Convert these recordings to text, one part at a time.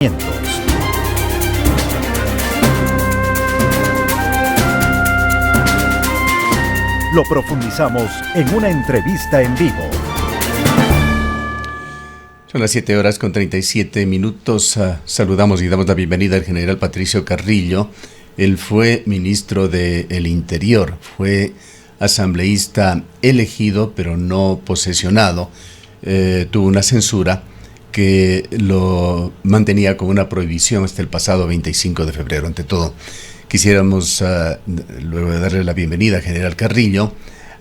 Lo profundizamos en una entrevista en vivo. Son las 7:37. Saludamos y damos la bienvenida al general Patricio Carrillo. Él fue ministro del Interior, fue asambleísta elegido pero no posesionado. Tuvo una censura que lo mantenía con una prohibición hasta el pasado 25 de febrero. Ante todo, quisiéramos, luego de darle la bienvenida al general Carrillo,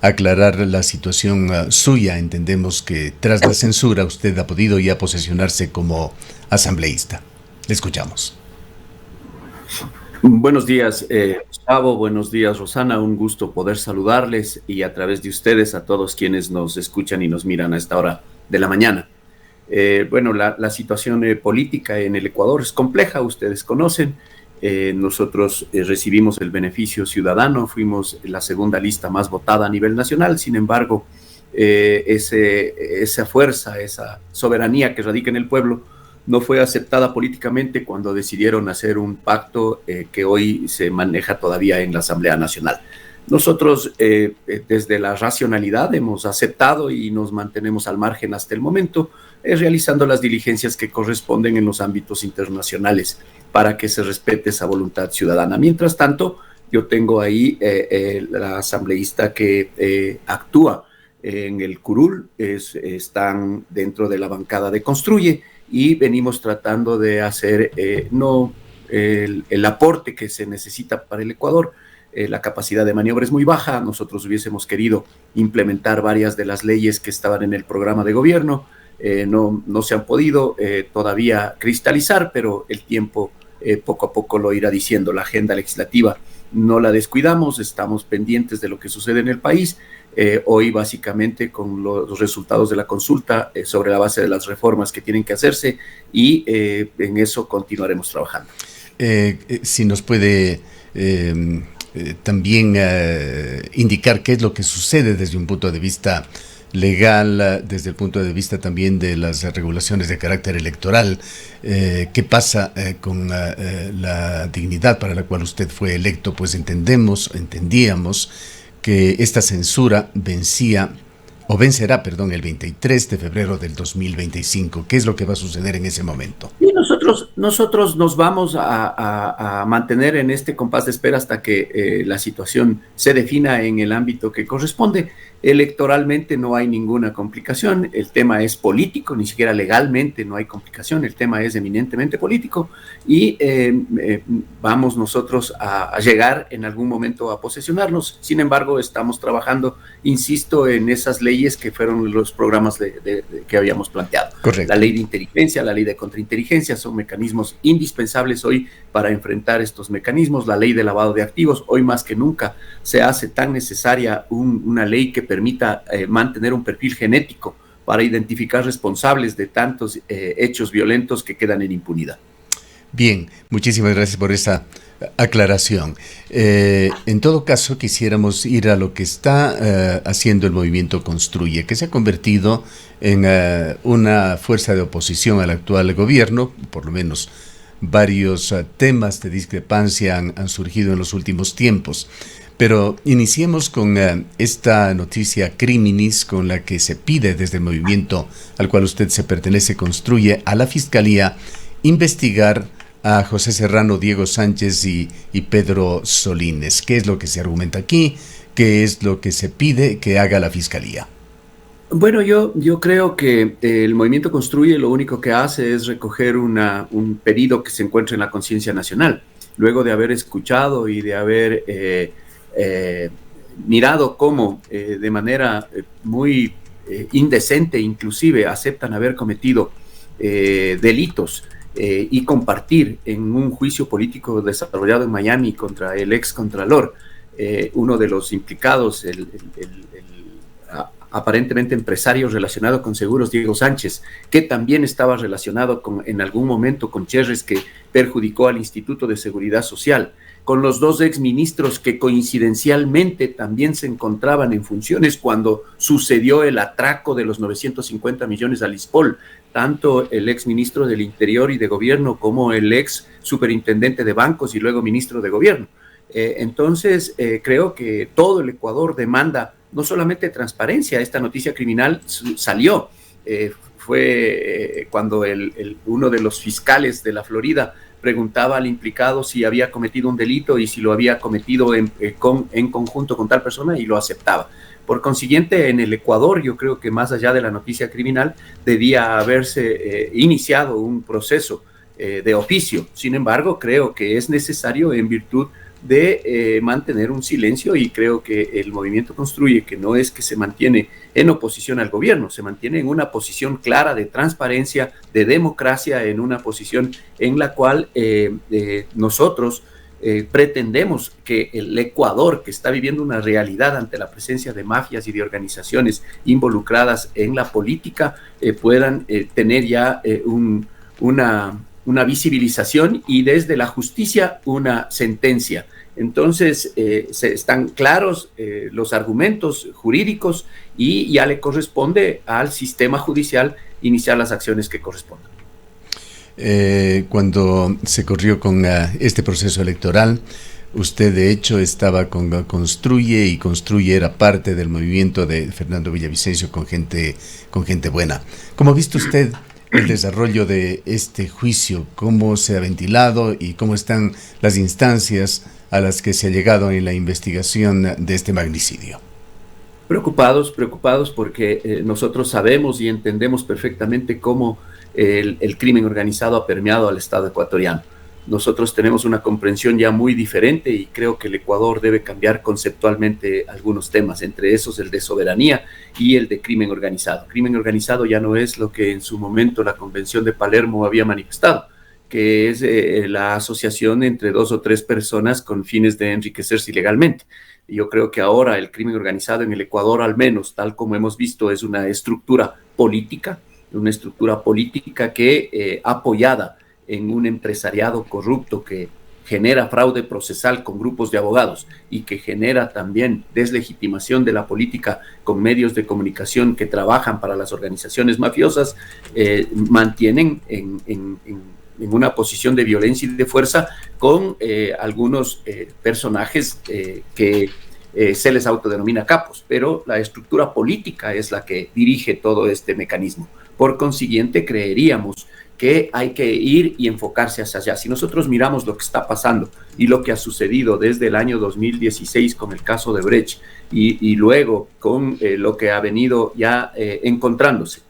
aclarar la situación suya. Entendemos que tras la censura usted ha podido ya posesionarse como asambleísta. Le escuchamos. Buenos días, Gustavo. Buenos días, Rosana. Un gusto poder saludarles y a través de ustedes a todos quienes nos escuchan y nos miran a esta hora de la mañana. La situación política en el Ecuador es compleja, ustedes conocen. Nosotros recibimos el beneficio ciudadano, fuimos la segunda lista más votada a nivel nacional. Sin embargo, esa fuerza, esa soberanía que radica en el pueblo no fue aceptada políticamente cuando decidieron hacer un pacto que hoy se maneja todavía en la Asamblea Nacional. Nosotros desde la racionalidad hemos aceptado y nos mantenemos al margen hasta el momento, realizando las diligencias que corresponden en los ámbitos internacionales para que se respete esa voluntad ciudadana. Mientras tanto, yo tengo ahí la asambleísta que actúa en el curul, están dentro de la bancada de Construye y venimos tratando de hacer el aporte que se necesita para el Ecuador. La capacidad de maniobra es muy baja. Nosotros hubiésemos querido implementar varias de las leyes que estaban en el programa de gobierno. No se han podido todavía cristalizar, pero el tiempo poco a poco lo irá diciendo. La agenda legislativa no la descuidamos, estamos pendientes de lo que sucede en el país. Hoy básicamente con los resultados de la consulta sobre la base de las reformas que tienen que hacerse y en eso continuaremos trabajando. Si nos puede también indicar qué es lo que sucede desde un punto de vista legal, desde el punto de vista también de las regulaciones de carácter electoral. ¿Qué pasa con la dignidad para la cual usted fue electo? Pues entendíamos que esta censura vencerá, el 23 de febrero del 2025. ¿Qué es lo que va a suceder en ese momento? Y nosotros nos vamos a mantener en este compás de espera hasta que la situación se defina en el ámbito que corresponde. Electoralmente no hay ninguna complicación, el tema es político, ni siquiera legalmente no hay complicación, el tema es eminentemente político y vamos nosotros a llegar en algún momento a posesionarnos. Sin embargo, estamos trabajando, insisto, en esas leyes que fueron los programas que habíamos planteado. Correcto. La ley de inteligencia, la ley de contrainteligencia son mecanismos indispensables hoy para enfrentar estos mecanismos. La ley de lavado de activos, hoy más que nunca se hace tan necesaria una ley que permita mantener un perfil genético para identificar responsables de tantos hechos violentos que quedan en impunidad. Bien, muchísimas gracias por esa aclaración. En todo caso, quisiéramos ir a lo que está haciendo el movimiento Construye, que se ha convertido en una fuerza de oposición al actual gobierno. Por lo menos varios temas de discrepancia han surgido en los últimos tiempos. Pero iniciemos con esta noticia criminis con la que se pide desde el movimiento al cual usted se pertenece, Construye, a la Fiscalía investigar a José Serrano, Diego Sánchez y Pedro Solínez. ¿Qué es lo que se argumenta aquí? ¿Qué es lo que se pide que haga la Fiscalía? Bueno, yo creo que el movimiento Construye lo único que hace es recoger un pedido que se encuentra en la conciencia nacional. Luego de haber escuchado y de haber mirado cómo de manera muy indecente inclusive aceptan haber cometido delitos y compartir en un juicio político desarrollado en Miami contra el ex contralor, uno de los implicados, el aparentemente empresario relacionado con seguros, Diego Sánchez, que también estaba relacionado en algún momento con Cherres, que perjudicó al Instituto de Seguridad Social. con los dos exministros que coincidencialmente también se encontraban en funciones cuando sucedió el atraco de los 950 millones a Lispol, tanto el exministro del Interior y de Gobierno como el ex superintendente de bancos y luego ministro de Gobierno. Entonces, creo que todo el Ecuador demanda no solamente transparencia. Esta noticia criminal salió, fue cuando uno de los fiscales de la Florida preguntaba al implicado si había cometido un delito y si lo había cometido en conjunto con tal persona, y lo aceptaba. Por consiguiente, en el Ecuador, yo creo que más allá de la noticia criminal, debía haberse iniciado un proceso de oficio. Sin embargo, creo que es necesario en virtud de mantener un silencio, y creo que el movimiento Construye, que no es que se mantiene en oposición al gobierno, se mantiene en una posición clara de transparencia, de democracia, en una posición en la cual nosotros pretendemos que el Ecuador, que está viviendo una realidad ante la presencia de mafias y de organizaciones involucradas en la política, puedan tener ya una visibilización y desde la justicia una sentencia. Entonces, están claros los argumentos jurídicos y ya le corresponde al sistema judicial iniciar las acciones que correspondan. Cuando se corrió con este proceso electoral, usted de hecho estaba con Construye, y Construye era parte del movimiento de Fernando Villavicencio con gente buena. ¿Cómo ha visto usted el desarrollo de este juicio? ¿Cómo se ha ventilado y cómo están las instancias a las que se ha llegado en la investigación de este magnicidio? Preocupados porque nosotros sabemos y entendemos perfectamente cómo el crimen organizado ha permeado al Estado ecuatoriano. Nosotros tenemos una comprensión ya muy diferente y creo que el Ecuador debe cambiar conceptualmente algunos temas, entre esos el de soberanía y el de crimen organizado. Crimen organizado ya no es lo que en su momento la Convención de Palermo había manifestado, que es la asociación entre 2 o 3 personas con fines de enriquecerse ilegalmente. Yo creo que ahora el crimen organizado en el Ecuador, al menos tal como hemos visto, es una estructura política que apoyada en un empresariado corrupto que genera fraude procesal con grupos de abogados y que genera también deslegitimación de la política con medios de comunicación que trabajan para las organizaciones mafiosas, mantienen en una posición de violencia y de fuerza con algunos personajes que se les autodenomina capos, pero la estructura política es la que dirige todo este mecanismo. Por consiguiente, creeríamos que hay que ir y enfocarse hacia allá. Si nosotros miramos lo que está pasando y lo que ha sucedido desde el año 2016 con el caso de Brecht y luego con lo que ha venido ya encontrándose,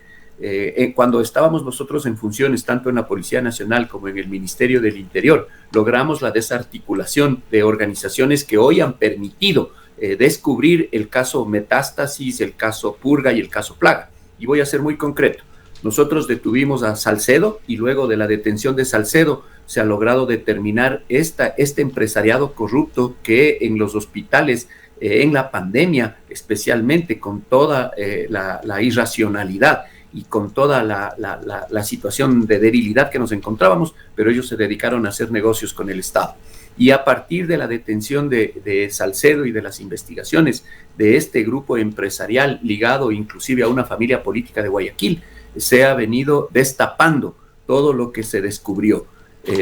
cuando estábamos nosotros en funciones, tanto en la Policía Nacional como en el Ministerio del Interior, logramos la desarticulación de organizaciones que hoy han permitido descubrir el caso Metástasis, el caso Purga y el caso Plaga. Y voy a ser muy concreto. Nosotros detuvimos a Salcedo y luego de la detención de Salcedo se ha logrado determinar este empresariado corrupto que en los hospitales, en la pandemia especialmente, con toda la irracionalidad y con toda la situación de debilidad que nos encontrábamos, pero ellos se dedicaron a hacer negocios con el Estado. Y a partir de la detención de Salcedo y de las investigaciones de este grupo empresarial ligado inclusive a una familia política de Guayaquil, se ha venido destapando todo lo que se descubrió.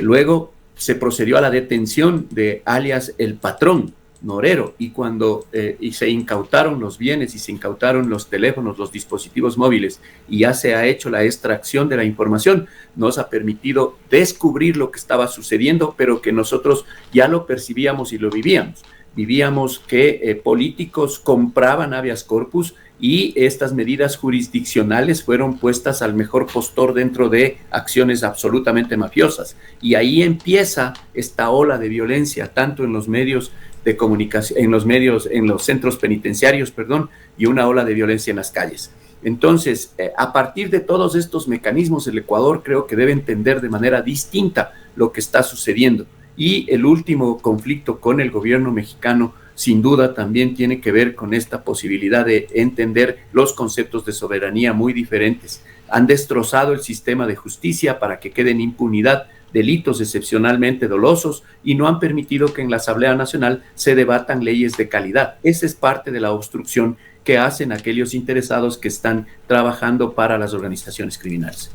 Luego se procedió a la detención de alias El Patrón, Norero, y cuando se incautaron los bienes y se incautaron los teléfonos, los dispositivos móviles, y ya se ha hecho la extracción de la información, nos ha permitido descubrir lo que estaba sucediendo, pero que nosotros ya lo percibíamos y lo vivíamos. Vivíamos que políticos compraban habeas corpus y estas medidas jurisdiccionales fueron puestas al mejor postor dentro de acciones absolutamente mafiosas. Y ahí empieza esta ola de violencia, tanto en los medios de comunicación, en los centros penitenciarios, y una ola de violencia en las calles. Entonces, a partir de todos estos mecanismos, el Ecuador creo que debe entender de manera distinta lo que está sucediendo. Y el último conflicto con el gobierno mexicano, sin duda, también tiene que ver con esta posibilidad de entender los conceptos de soberanía muy diferentes. Han destrozado el sistema de justicia para que quede en impunidad delitos excepcionalmente dolosos y no han permitido que en la Asamblea Nacional se debatan leyes de calidad. Esa es parte de la obstrucción que hacen aquellos interesados que están trabajando para las organizaciones criminales.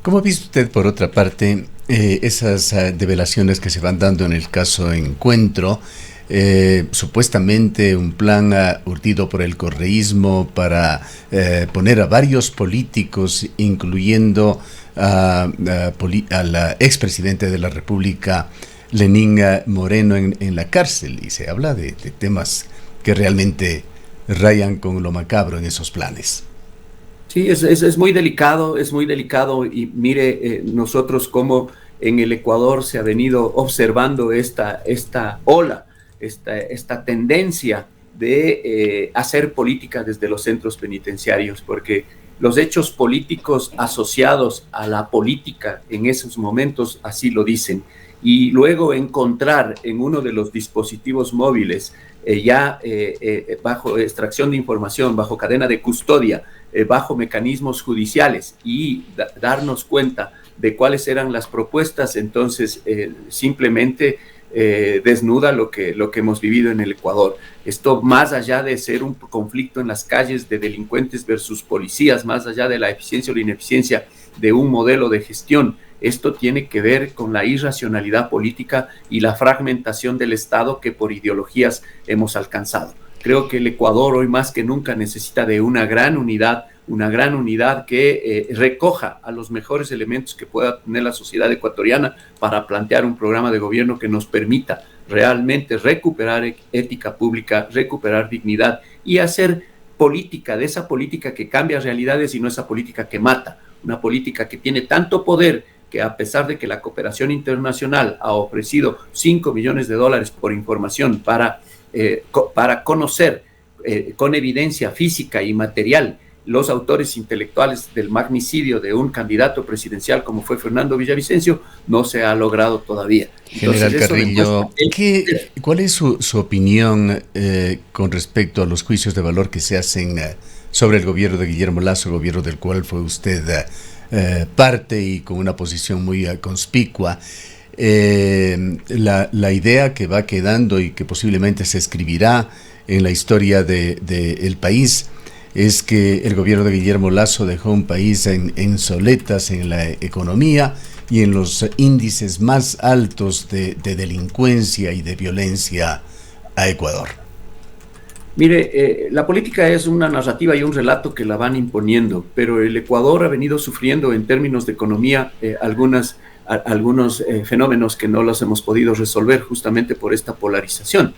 ¿Cómo ha visto usted, por otra parte, esas develaciones que se van dando en el caso Encuentro? Supuestamente un plan urdido por el correísmo para poner a varios políticos, incluyendo al expresidente de la República, Lenín Moreno, en la cárcel, y se habla de temas que realmente rayan con lo macabro en esos planes. Sí, es muy delicado, y mire, nosotros como en el Ecuador se ha venido observando esta ola, esta tendencia de hacer política desde los centros penitenciarios, porque los hechos políticos asociados a la política en esos momentos así lo dicen, y luego encontrar en uno de los dispositivos móviles bajo extracción de información, bajo cadena de custodia, bajo mecanismos judiciales y darnos cuenta de cuáles eran las propuestas, entonces simplemente desnuda lo que hemos vivido en el Ecuador. Esto, más allá de ser un conflicto en las calles de delincuentes versus policías, más allá de la eficiencia o la ineficiencia de un modelo de gestión, esto tiene que ver con la irracionalidad política y la fragmentación del Estado que por ideologías hemos alcanzado. Creo que el Ecuador hoy más que nunca necesita de una gran unidad que recoja a los mejores elementos que pueda tener la sociedad ecuatoriana para plantear un programa de gobierno que nos permita realmente recuperar ética pública, recuperar dignidad y hacer política, de esa política que cambia realidades y no esa política que mata, una política que tiene tanto poder que, a pesar de que la cooperación internacional ha ofrecido $5 millones por información para conocer con evidencia física y material los autores intelectuales del magnicidio de un candidato presidencial como fue Fernando Villavicencio, no se ha logrado todavía. General Carrillo, ¿cuál es su opinión con respecto a los juicios de valor que se hacen sobre el gobierno de Guillermo Lasso, gobierno del cual fue usted parte y con una posición muy conspicua? La idea que va quedando y que posiblemente se escribirá en la historia del país es que el gobierno de Guillermo Lasso dejó un país en soletas en la economía y en los índices más altos de delincuencia y de violencia a Ecuador. Mire, la política es una narrativa y un relato que la van imponiendo, pero el Ecuador ha venido sufriendo en términos de economía algunos fenómenos que no los hemos podido resolver justamente por esta polarización.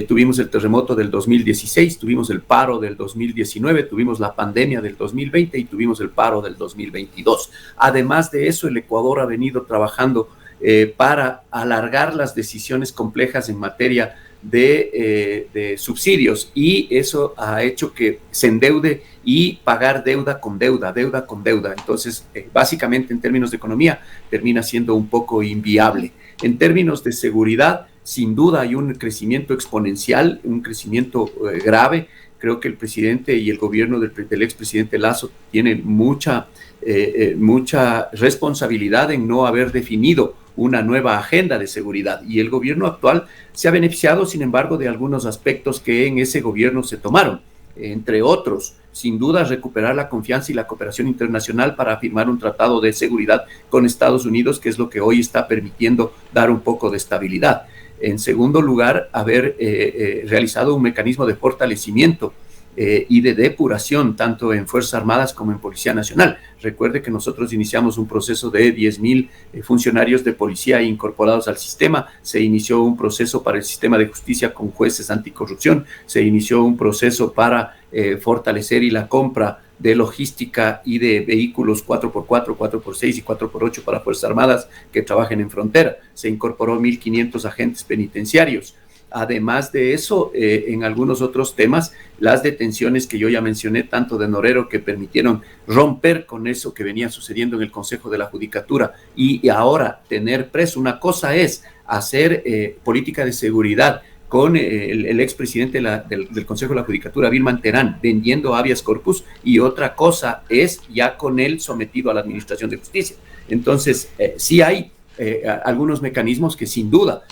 Tuvimos el terremoto del 2016, tuvimos el paro del 2019, tuvimos la pandemia del 2020 y tuvimos el paro del 2022. Además de eso, el Ecuador ha venido trabajando para alargar las decisiones complejas en materia de subsidios, y eso ha hecho que se endeude y pagar deuda con deuda. Entonces, básicamente en términos de economía termina siendo un poco inviable. En términos de seguridad, sin duda hay un crecimiento exponencial, un crecimiento grave. Creo que el presidente y el gobierno del expresidente Lasso tienen mucha responsabilidad en no haber definido una nueva agenda de seguridad, y el gobierno actual se ha beneficiado, sin embargo, de algunos aspectos que en ese gobierno se tomaron, entre otros, sin duda, recuperar la confianza y la cooperación internacional para firmar un tratado de seguridad con Estados Unidos, que es lo que hoy está permitiendo dar un poco de estabilidad. En segundo lugar, haber realizado un mecanismo de fortalecimiento y de depuración, tanto en Fuerzas Armadas como en Policía Nacional. Recuerde que nosotros iniciamos un proceso de 10,000 funcionarios de policía incorporados al sistema, se inició un proceso para el sistema de justicia con jueces anticorrupción, se inició un proceso para fortalecer y la compra de logística y de vehículos 4x4, 4x6 y 4x8 para Fuerzas Armadas que trabajen en frontera, se incorporó 1,500 agentes penitenciarios. Además de eso, en algunos otros temas, las detenciones que yo ya mencioné, tanto de Norero, que permitieron romper con eso que venía sucediendo en el Consejo de la Judicatura, y ahora tener preso. Una cosa es hacer política de seguridad con el expresidente del Consejo de la Judicatura, Vilman Terán, vendiendo habeas corpus, y otra cosa es ya con él sometido a la Administración de Justicia. Entonces, sí hay algunos mecanismos que sin duda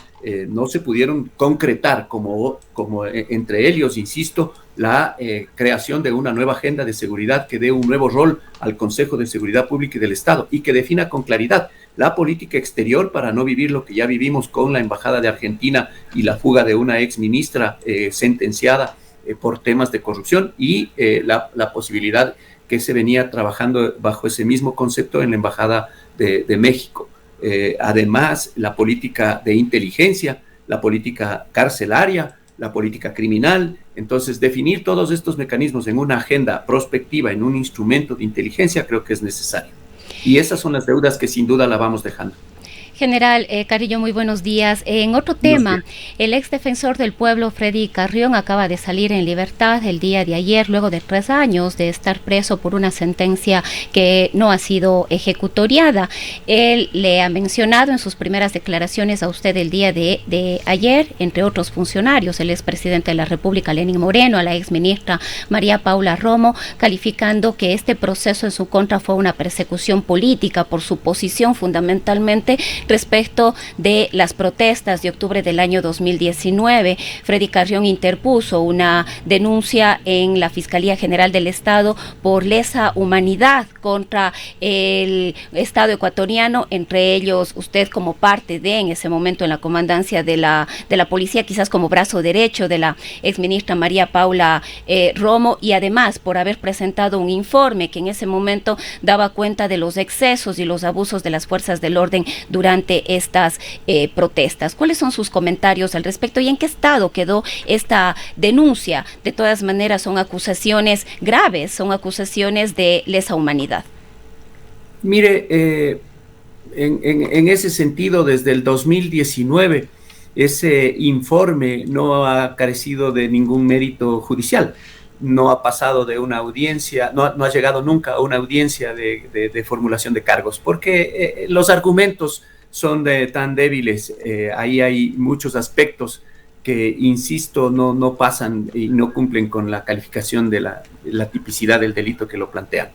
no se pudieron concretar, como entre ellos, insisto, la creación de una nueva agenda de seguridad que dé un nuevo rol al Consejo de Seguridad Pública y del Estado y que defina con claridad la política exterior para no vivir lo que ya vivimos con la Embajada de Argentina y la fuga de una ex ministra sentenciada por temas de corrupción y la posibilidad que se venía trabajando bajo ese mismo concepto en la Embajada de México. Además, la política de inteligencia, la política carcelaria, la política criminal. Entonces, definir todos estos mecanismos en una agenda prospectiva, en un instrumento de inteligencia, creo que es necesario. Y esas son las deudas que sin duda la vamos dejando. General Carrillo, muy buenos días. En otro tema, el ex defensor del pueblo, Freddy Carrión, acaba de salir en libertad el día de ayer, luego de 3 años de estar preso por una sentencia que no ha sido ejecutoriada. Él le ha mencionado en sus primeras declaraciones a usted el día de ayer, entre otros funcionarios, el expresidente de la República, Lenín Moreno, a la exministra María Paula Romo, calificando que este proceso en su contra fue una persecución política por su posición fundamentalmente respecto de las protestas de octubre del año 2019. Freddy Carrión interpuso una denuncia en la Fiscalía General del Estado por lesa humanidad contra el Estado ecuatoriano, entre ellos usted como parte de, en ese momento, en la comandancia de la policía, quizás como brazo derecho de la exministra María Paula Romo, y además por haber presentado un informe que en ese momento daba cuenta de los excesos y los abusos de las fuerzas del orden durante estas protestas. ¿Cuáles son sus comentarios al respecto y en qué estado quedó esta denuncia? De todas maneras, son acusaciones graves, son acusaciones de lesa humanidad. Mire, en ese sentido, desde el 2019, ese informe no ha carecido de ningún mérito judicial. No ha pasado de una audiencia, no ha llegado nunca a una audiencia de formulación de cargos, porque los argumentos son tan débiles. Ahí hay muchos aspectos que, insisto, no pasan y no cumplen con la calificación de la tipicidad del delito que lo plantean.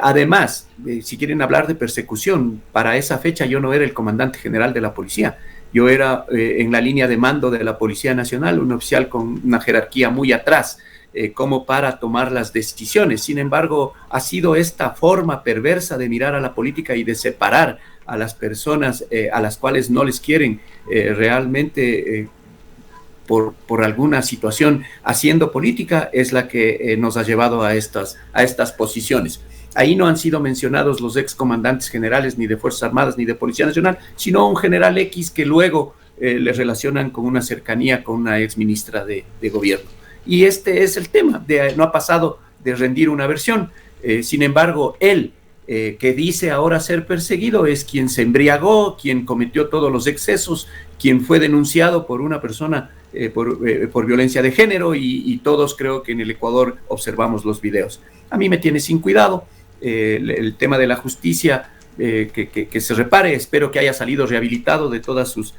Además, si quieren hablar de persecución, para esa fecha yo no era el comandante general de la policía. Yo era en la línea de mando de la Policía Nacional, un oficial con una jerarquía muy atrás, como para tomar las decisiones. Sin embargo, ha sido esta forma perversa de mirar a la política y de separar a las personas a las cuales no les quieren realmente por alguna situación haciendo política, es la que nos ha llevado a estas posiciones. Ahí no han sido mencionados los excomandantes generales ni de Fuerzas Armadas ni de Policía Nacional, sino un general X que luego le relacionan con una cercanía con una exministra de gobierno. Y este es el tema, no ha pasado de rendir una versión. Sin embargo, él, que dice ahora ser perseguido, es quien se embriagó, quien cometió todos los excesos, quien fue denunciado por una persona por violencia de género, y todos creo que en el Ecuador observamos los videos. A mí me tiene sin cuidado el tema de la justicia, que se repare. Espero que haya salido rehabilitado de todas sus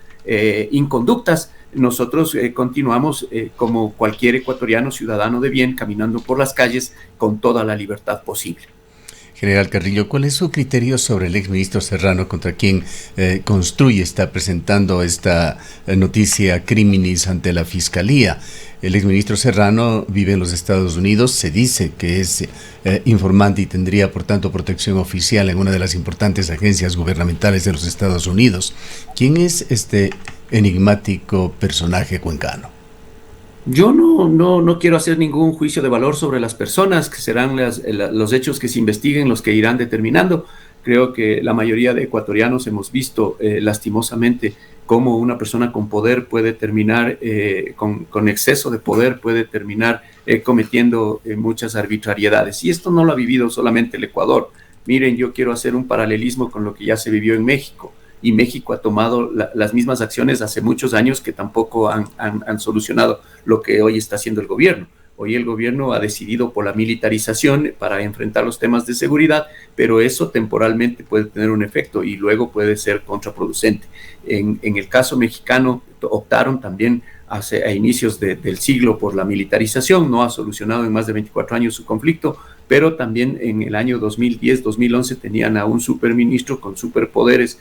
inconductas. Nosotros continuamos como cualquier ecuatoriano ciudadano de bien, caminando por las calles con toda la libertad posible. General Carrillo, ¿cuál es su criterio sobre el exministro Serrano, contra quien Construye está presentando esta noticia criminis ante la Fiscalía? El exministro Serrano vive en los Estados Unidos, se dice que es informante y tendría, por tanto, protección oficial en una de las importantes agencias gubernamentales de los Estados Unidos. ¿Quién es este enigmático personaje cuencano? Yo no quiero hacer ningún juicio de valor sobre las personas, que serán los hechos que se investiguen los que irán determinando. Creo que la mayoría de ecuatorianos hemos visto lastimosamente cómo una persona con poder puede terminar, con exceso de poder, puede terminar cometiendo muchas arbitrariedades. Y esto no lo ha vivido solamente el Ecuador. Miren, yo quiero hacer un paralelismo con lo que ya se vivió en México. Y México ha tomado las mismas acciones hace muchos años que tampoco han solucionado lo que hoy está haciendo el gobierno. Hoy el gobierno ha decidido por la militarización para enfrentar los temas de seguridad, pero eso temporalmente puede tener un efecto y luego puede ser contraproducente. En el caso mexicano optaron también a inicios del siglo por la militarización, no ha solucionado en más de 24 años su conflicto, pero también en el año 2010-2011 tenían a un superministro con superpoderes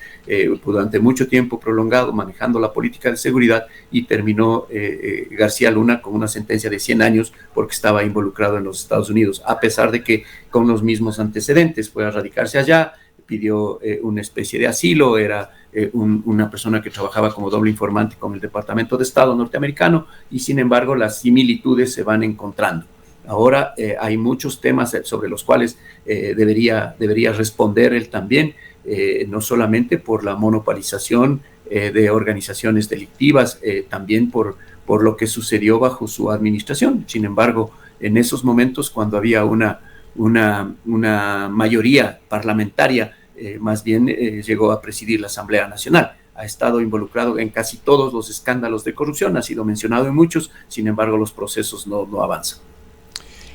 durante mucho tiempo prolongado manejando la política de seguridad, y terminó García Luna con una sentencia de 100 años porque estaba involucrado en los Estados Unidos, a pesar de que con los mismos antecedentes fue a radicarse allá, pidió una especie de asilo, era una persona que trabajaba como doble informante con el Departamento de Estado norteamericano, y sin embargo las similitudes se van encontrando. Ahora hay muchos temas sobre los cuales debería responder él también, no solamente por la monopolización de organizaciones delictivas, también por lo que sucedió bajo su administración. Sin embargo, en esos momentos, cuando había una mayoría parlamentaria, más bien llegó a presidir la Asamblea Nacional. Ha estado involucrado en casi todos los escándalos de corrupción, ha sido mencionado en muchos, sin embargo los procesos no avanzan.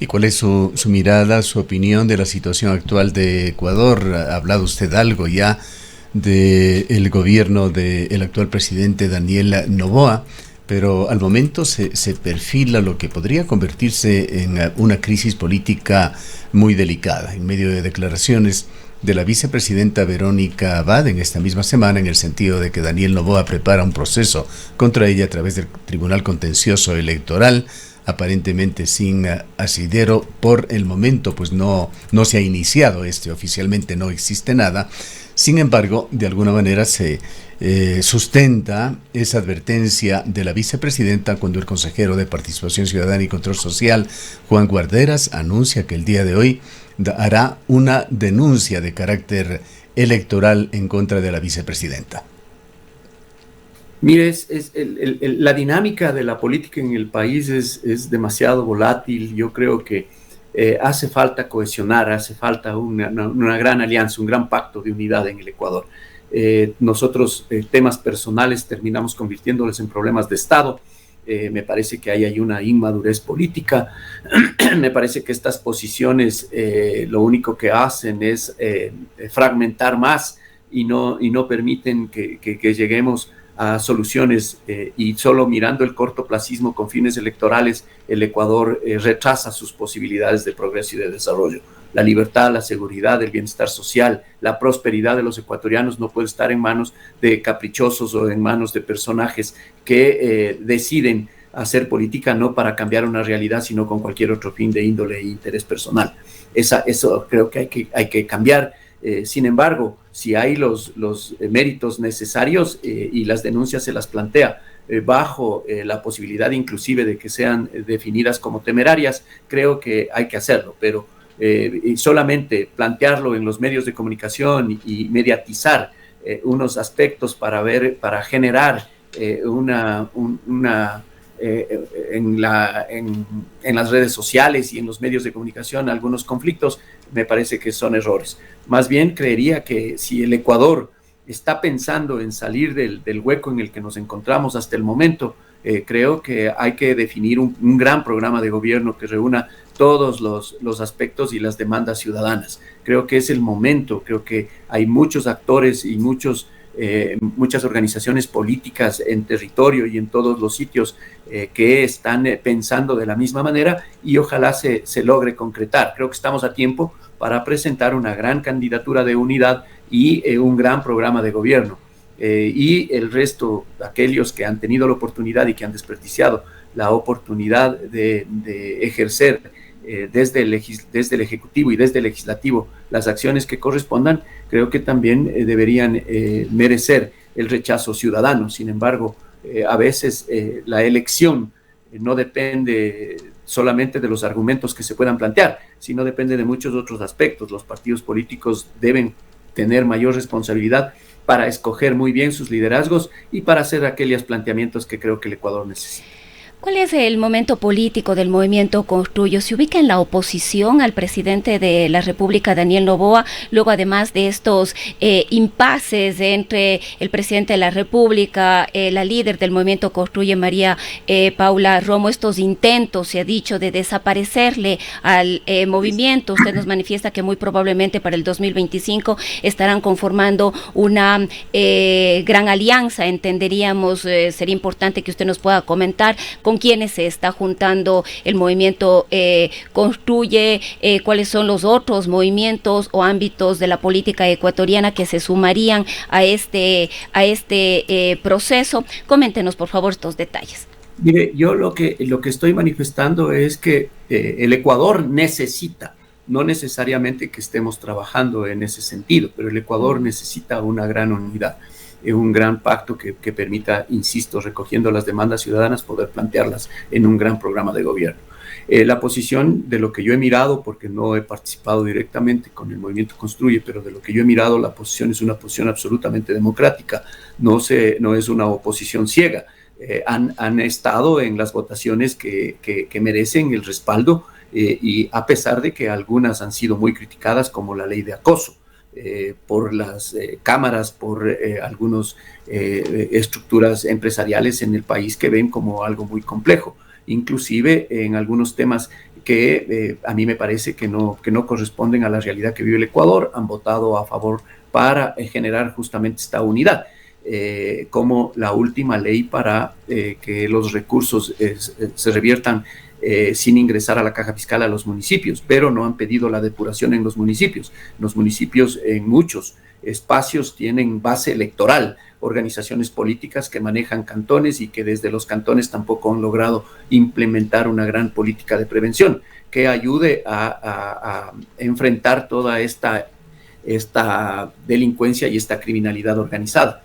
¿Y cuál es su mirada, su opinión de la situación actual de Ecuador? ¿Ha hablado usted algo ya del gobierno del actual presidente Daniel Noboa? Pero al momento se perfila lo que podría convertirse en una crisis política muy delicada, en medio de declaraciones de la vicepresidenta Verónica Abad en esta misma semana, en el sentido de que Daniel Noboa prepara un proceso contra ella a través del Tribunal Contencioso Electoral, aparentemente sin asidero por el momento, pues no se ha iniciado oficialmente no existe nada. Sin embargo, de alguna manera se sustenta esa advertencia de la vicepresidenta cuando el consejero de Participación Ciudadana y Control Social, Juan Guarderas, anuncia que el día de hoy hará una denuncia de carácter electoral en contra de la vicepresidenta. Mire, la dinámica de la política en el país es demasiado volátil. Yo creo que hace falta cohesionar, hace falta una gran alianza, un gran pacto de unidad en el Ecuador. Nosotros temas personales terminamos convirtiéndoles en problemas de Estado. Me parece que hay una inmadurez política. Me parece que estas posiciones lo único que hacen es fragmentar más y no permiten que lleguemos a soluciones, y solo mirando el cortoplacismo con fines electorales, el Ecuador retrasa sus posibilidades de progreso y de desarrollo. La libertad, la seguridad, el bienestar social, la prosperidad de los ecuatorianos no puede estar en manos de caprichosos o en manos de personajes que deciden hacer política no para cambiar una realidad, sino con cualquier otro fin de índole e interés personal. Eso creo que hay que cambiar. Sin embargo, si hay los méritos necesarios y las denuncias se las plantea bajo la posibilidad inclusive de que sean definidas como temerarias, creo que hay que hacerlo, pero solamente plantearlo en los medios de comunicación y mediatizar unos aspectos para generar en las redes sociales y en los medios de comunicación algunos conflictos, me parece que son errores. Más bien creería que si el Ecuador está pensando en salir del hueco en el que nos encontramos hasta el momento, creo que hay que definir un gran programa de gobierno que reúna todos los aspectos y las demandas ciudadanas. Creo que es el momento, creo que hay muchos actores y muchas organizaciones políticas en territorio y en todos los sitios que están pensando de la misma manera, y ojalá se logre concretar. Creo que estamos a tiempo para presentar una gran candidatura de unidad y un gran programa de gobierno. Y el resto, aquellos que han tenido la oportunidad y que han desperdiciado la oportunidad de ejercer desde el Ejecutivo y desde el Legislativo las acciones que correspondan, creo que también deberían merecer el rechazo ciudadano. Sin embargo, a veces la elección no depende solamente de los argumentos que se puedan plantear, sino depende de muchos otros aspectos. Los partidos políticos deben tener mayor responsabilidad para escoger muy bien sus liderazgos y para hacer aquellos planteamientos que creo que el Ecuador necesita. ¿Cuál es el momento político del movimiento Construyo? ¿Se ubica en la oposición al presidente de la República, Daniel Noboa, luego además de estos impases entre el presidente de la República, la líder del movimiento Construye, María Paula Romo, estos intentos, se ha dicho, de desaparecerle al movimiento? Usted nos manifiesta que muy probablemente para el 2025 estarán conformando una gran alianza, entenderíamos. Sería importante que usted nos pueda comentar con quiénes se está juntando el movimiento Construye, cuáles son los otros movimientos o ámbitos de la política ecuatoriana que se sumarían a este proceso. Coméntenos, por favor, estos detalles. Mire, yo lo que estoy manifestando es que el Ecuador necesita, no necesariamente que estemos trabajando en ese sentido, pero el Ecuador necesita una gran unidad, un gran pacto que permita, insisto, recogiendo las demandas ciudadanas, poder plantearlas en un gran programa de gobierno. La posición de lo que yo he mirado, porque no he participado directamente con el movimiento Construye, pero de lo que yo he mirado, la posición es una posición absolutamente democrática, no es una oposición ciega. Han estado en las votaciones que merecen el respaldo, y a pesar de que algunas han sido muy criticadas, como la ley de acoso, por las cámaras, por algunas estructuras empresariales en el país que ven como algo muy complejo, inclusive en algunos temas que a mí me parece que no corresponden a la realidad que vive el Ecuador, han votado a favor para generar justamente esta unidad. Como la última ley para que los recursos se reviertan sin ingresar a la caja fiscal a los municipios, pero no han pedido la depuración en los municipios. Los municipios en muchos espacios tienen base electoral, organizaciones políticas que manejan cantones y que desde los cantones tampoco han logrado implementar una gran política de prevención que ayude a enfrentar toda esta delincuencia y esta criminalidad organizada.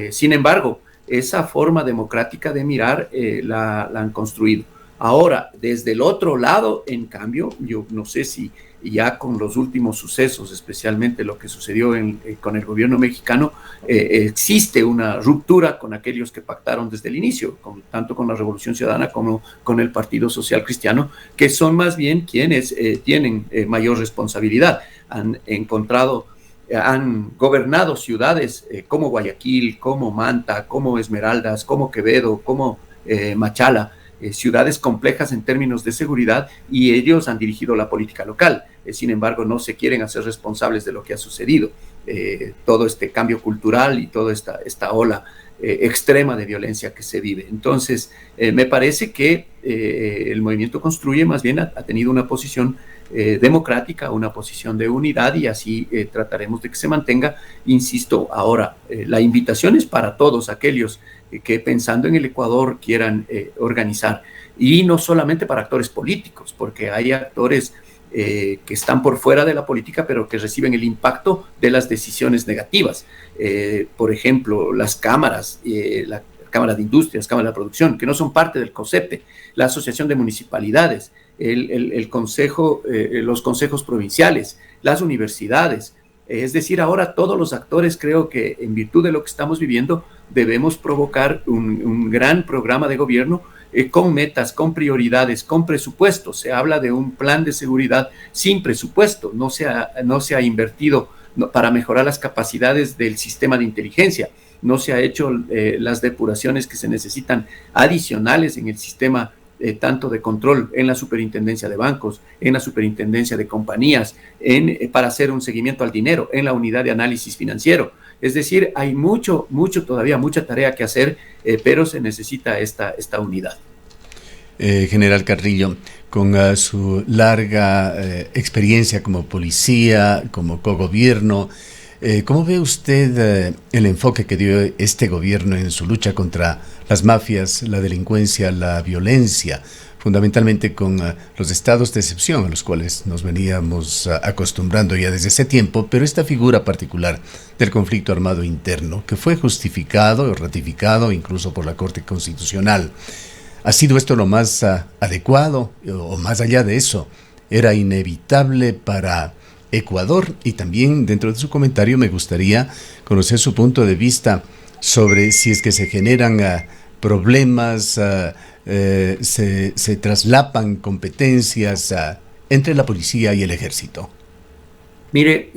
Sin embargo, esa forma democrática de mirar la han construido. Ahora, desde el otro lado, en cambio, yo no sé si ya con los últimos sucesos, especialmente lo que sucedió con el gobierno mexicano, existe una ruptura con aquellos que pactaron desde el inicio, tanto con la Revolución Ciudadana como con el Partido Social Cristiano, que son más bien quienes tienen mayor responsabilidad. Han gobernado ciudades como Guayaquil, como Manta, como Esmeraldas, como Quevedo, como Machala, ciudades complejas en términos de seguridad, y ellos han dirigido la política local. Sin embargo, no se quieren hacer responsables de lo que ha sucedido. Todo este cambio cultural y toda esta ola extrema de violencia que se vive. Entonces, me parece que el movimiento Construye más bien ha tenido una posición democrática, una posición de unidad, y así trataremos de que se mantenga. Insisto, ahora la invitación es para todos aquellos que pensando en el Ecuador quieran organizar, y no solamente para actores políticos, porque hay actores que están por fuera de la política, pero que reciben el impacto de las decisiones negativas. Por ejemplo, las cámaras, la Cámara de Industrias, Cámara de Producción, que no son parte del COSEPE, la Asociación de Municipalidades, el consejo, los consejos provinciales, las universidades. Es decir, ahora todos los actores, creo que en virtud de lo que estamos viviendo, debemos provocar un gran programa de gobierno con metas, con prioridades, con presupuesto. Se habla de un plan de seguridad sin presupuesto, no se ha invertido para mejorar las capacidades del sistema de inteligencia, no se ha hecho las depuraciones que se necesitan adicionales en el sistema tanto de control en la superintendencia de bancos, en la superintendencia de compañías, para hacer un seguimiento al dinero, en la unidad de análisis financiero. Es decir, hay todavía mucha tarea que hacer, pero se necesita esta unidad. General Carrillo, con su larga experiencia como policía, como cogobierno, ¿cómo ve usted el enfoque que dio este gobierno en su lucha contra las mafias, la delincuencia, la violencia, fundamentalmente con los estados de excepción a los cuales nos veníamos acostumbrando ya desde ese tiempo, pero esta figura particular del conflicto armado interno, que fue justificado o ratificado incluso por la Corte Constitucional? ¿Ha sido esto lo más adecuado o más allá de eso? ¿Era inevitable para Ecuador? Y también dentro de su comentario me gustaría conocer su punto de vista sobre si es que se generan problemas, se traslapan competencias entre la policía y el ejército. Mire,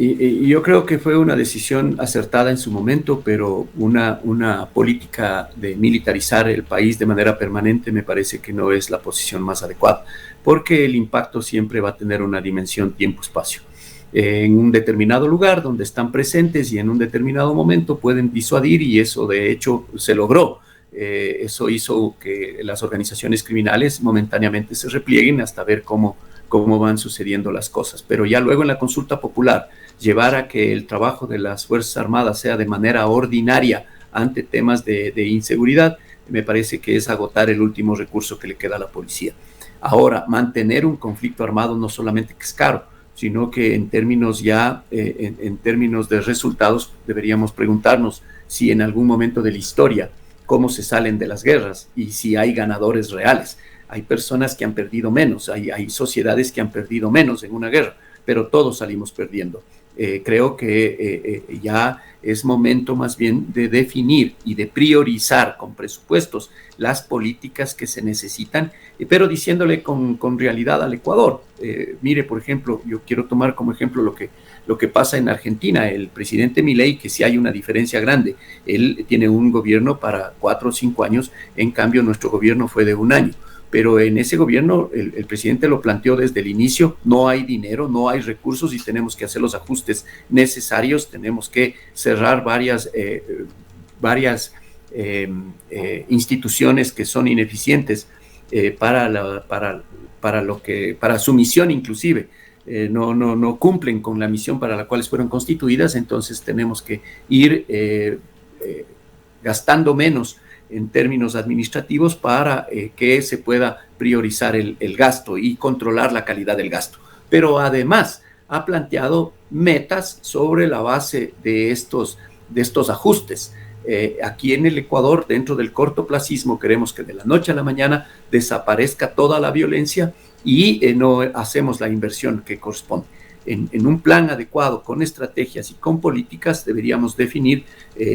yo creo que fue una decisión acertada en su momento, pero una política de militarizar el país de manera permanente me parece que no es la posición más adecuada, porque el impacto siempre va a tener una dimensión tiempo-espacio. En un determinado lugar donde están presentes y en un determinado momento pueden disuadir, y eso de hecho se logró. Eso hizo que las organizaciones criminales momentáneamente se replieguen hasta ver cómo van sucediendo las cosas. Pero ya luego en la consulta popular, llevar a que el trabajo de las Fuerzas Armadas sea de manera ordinaria ante temas de inseguridad, me parece que es agotar el último recurso que le queda a la policía. Ahora, mantener un conflicto armado no solamente que es caro, sino que en términos en términos de resultados, deberíamos preguntarnos si en algún momento de la historia, cómo se salen de las guerras y si hay ganadores reales. Hay personas que han perdido menos, hay sociedades que han perdido menos en una guerra, pero todos salimos perdiendo. Creo que ya es momento más bien de definir y de priorizar con presupuestos las políticas que se necesitan, pero diciéndole con realidad al Ecuador. Mire, por ejemplo, yo quiero tomar como ejemplo lo que pasa en Argentina. El presidente Milei, que sí hay una diferencia grande, él tiene un gobierno para 4 o 5 años, en cambio nuestro gobierno fue de 1 año. Pero en ese gobierno el presidente lo planteó desde el inicio: no hay dinero, no hay recursos y tenemos que hacer los ajustes necesarios, tenemos que cerrar varias instituciones que son ineficientes para su misión inclusive. No cumplen con la misión para la cual fueron constituidas, entonces tenemos que ir gastando menos en términos administrativos para que se pueda priorizar el gasto y controlar la calidad del gasto. Pero además ha planteado metas sobre la base de estos ajustes. Aquí en el Ecuador, dentro del cortoplacismo, queremos que de la noche a la mañana desaparezca toda la violencia y no hacemos la inversión que corresponde. En un plan adecuado, con estrategias y con políticas, deberíamos definir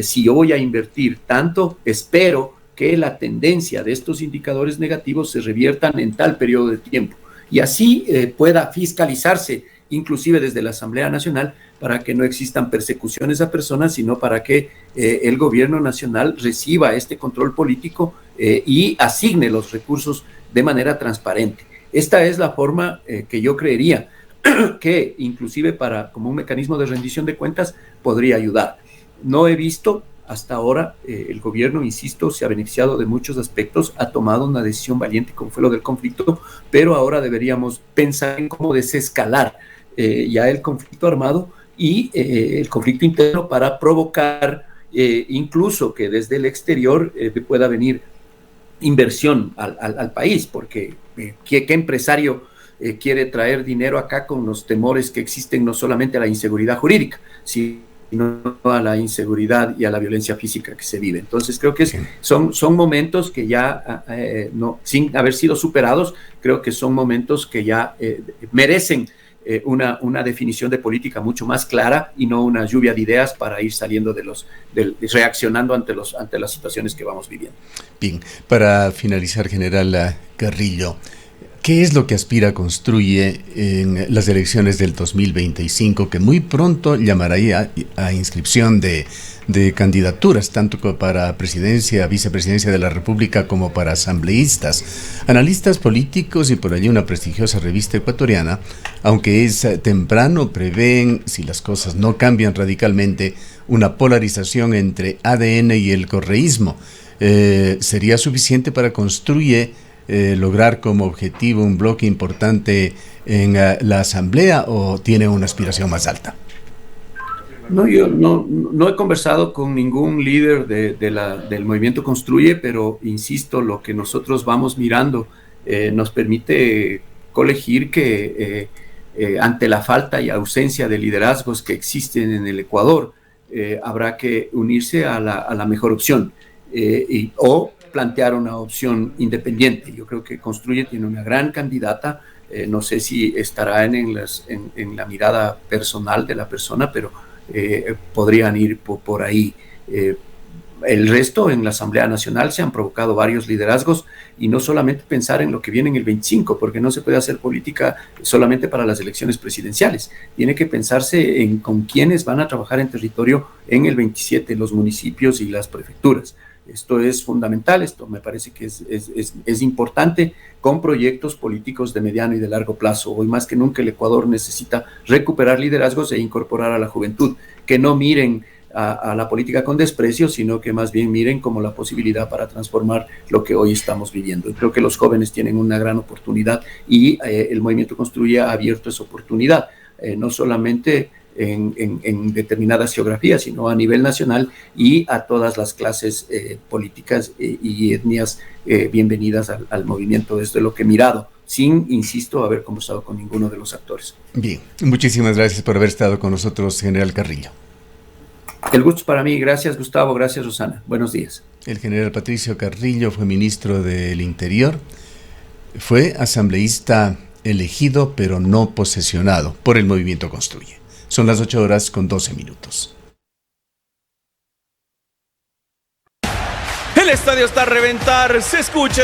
si yo voy a invertir tanto, espero que la tendencia de estos indicadores negativos se reviertan en tal periodo de tiempo y así pueda fiscalizarse inclusive desde la Asamblea Nacional, para que no existan persecuciones a personas, sino para que el gobierno nacional reciba este control político y asigne los recursos de manera transparente. Esta es la forma que yo creería que inclusive como un mecanismo de rendición de cuentas podría ayudar. No he visto hasta ahora, el gobierno, insisto, se ha beneficiado de muchos aspectos, ha tomado una decisión valiente como fue lo del conflicto, pero ahora deberíamos pensar en cómo desescalar ya el conflicto armado y el conflicto interno para provocar incluso que desde el exterior pueda venir inversión al país, porque ¿qué empresario quiere traer dinero acá con los temores que existen no solamente a la inseguridad jurídica, sino a la inseguridad y a la violencia física que se vive? Entonces creo que son momentos que ya, sin haber sido superados, creo que son momentos que ya merecen una definición de política mucho más clara y no una lluvia de ideas para ir saliendo reaccionando ante las situaciones que vamos viviendo. Bien, para finalizar, general Carrillo, ¿qué es lo que Aspira construye en las elecciones del 2025, que muy pronto llamará a inscripción de candidaturas, tanto para presidencia, vicepresidencia de la República, como para asambleístas? Analistas políticos y por allí una prestigiosa revista ecuatoriana, aunque es temprano, prevén, si las cosas no cambian radicalmente, una polarización entre ADN y el correísmo. ¿Sería suficiente para construir lograr como objetivo un bloque importante en la Asamblea, o tiene una aspiración más alta? No, yo no he conversado con ningún líder del movimiento Construye, pero insisto, lo que nosotros vamos mirando nos permite colegir que ante la falta y ausencia de liderazgos que existen en el Ecuador, habrá que unirse a la mejor opción o plantear una opción independiente. Yo creo que Construye tiene una gran candidata, no sé si estará en la mirada personal de la persona, pero podrían ir por ahí. El resto, en la Asamblea Nacional se han provocado varios liderazgos, y no solamente pensar en lo que viene en el 25, porque no se puede hacer política solamente para las elecciones presidenciales. Tiene que pensarse en con quiénes van a trabajar en territorio en el 27, los municipios y las prefecturas. Esto es fundamental, esto me parece que es importante, con proyectos políticos de mediano y de largo plazo. Hoy más que nunca el Ecuador necesita recuperar liderazgos e incorporar a la juventud, que no miren a la política con desprecio, sino que más bien miren como la posibilidad para transformar lo que hoy estamos viviendo. Y creo que los jóvenes tienen una gran oportunidad y el Movimiento Construye ha abierto esa oportunidad, no solamente en determinadas geografías, sino a nivel nacional y a todas las clases políticas y etnias bienvenidas al movimiento desde lo que he mirado, sin, insisto, haber conversado con ninguno de los actores. Bien, muchísimas gracias por haber estado con nosotros, general Carrillo. El gusto es para mí. Gracias, Gustavo. Gracias, Rosana. Buenos días. El general Patricio Carrillo fue ministro del Interior, fue asambleísta elegido pero no posesionado por el Movimiento Construye. Son las 8:12. El estadio está a reventar, se escucha